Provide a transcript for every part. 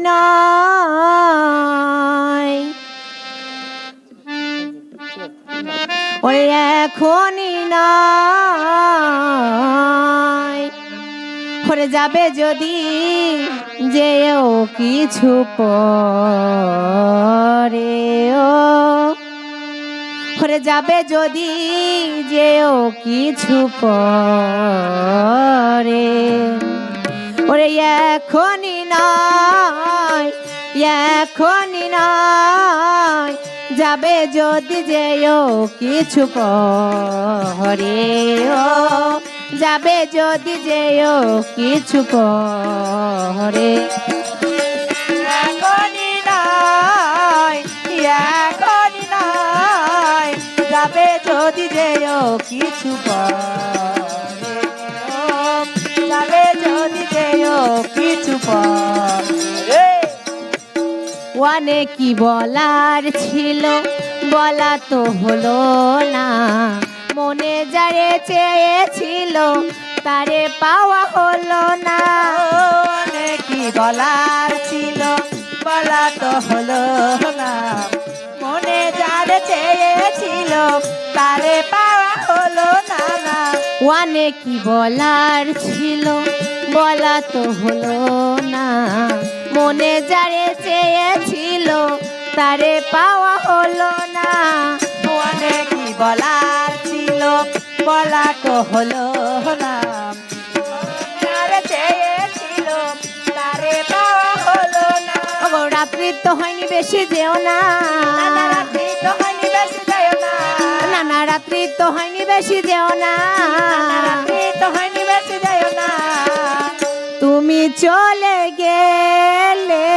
নয় ওরে এখনই নয় ওরে যাবে যদি যেও কিছু পরে ওরে যাবে যদি যেও কিছু পরে ওরে এখনই নয় এখনই নয় যাবে যদি যেও কিছু পরে যাবে যদি যেও কিছু পরে এখনই নয় এখনই নয় যাবে যদি যেও কিছু পরে যাবে যদি যেও কিছু পরে অনেক কি বলার ছিল বলা তো হলো না মনে যারে চেয়েছিল তারে পাওয়া হলো না অনেক কি বলার ছিল বলা তো হলো না মনে যারে চেয়েছিল তারে পাওয়া হলো না না অনেক কি বলার ছিল বলা তো হলো না মনে যারে চেয়েছিল তারে পাওয়া হলো না অনেক কি বলার ছিল বলা তো হলো না যারে চেয়েছিল তারে পাওয়া হলো না ওগো রাত্রি তো হয়নি বেশি যেও না নানা রাত্রি তো হয়নি বেশি যেও না নানা রাত্রি তো হয়নি বেশি যেও না নানা রাত্রি তো হয়নি বেশি যেও না তুমি চলে গেলে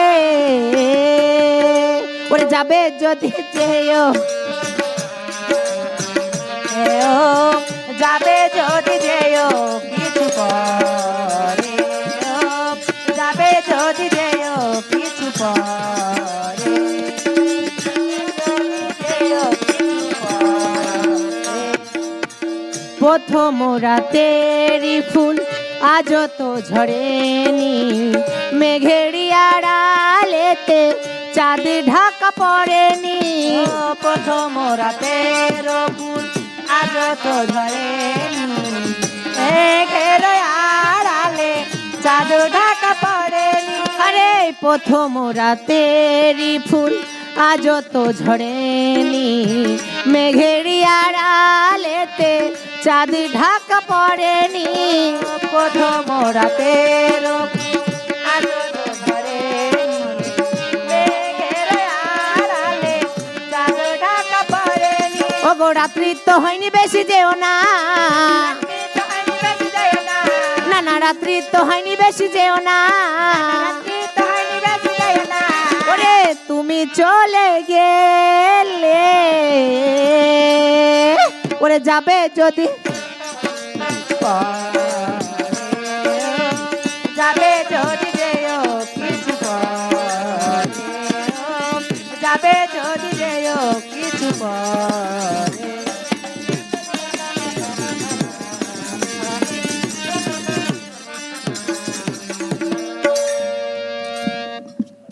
ওরে যাবে যদি যেও যাবে যদি যেও কিছু পরে যাবে যদি যেও কিছু পরে প্রথম রাতেরই ফুল আজও তো ঝরেনি মেঘেরি আড়ালেতে চাঁদ ঢাকা পড়েনি প্রথম রাতের ফুল আজ তো ধরেনি মেঘের আড়ালে চাঁদ ঢাকা পড়েনি আরে প্রথম রাতেরই ফুল আজও তো ঝরেনি মেঘেরি আড়ালেতে চাঁদ ঢাকা পড়েনি প্রথম রাতের আজ তো ধরেনি মেঘের আড়ালে চাঁদ ঢাকা পড়েনি ওগো রাত্রি তো হয়নি বেশি যেও না নানা রাত্রি তো হয়নি বেশি যেও না ওরে তুমি চলে গেলে ওরে যাবে যদি যাবে যদি যেও কিছু পরে যাবে যদি যেও কিছু পরে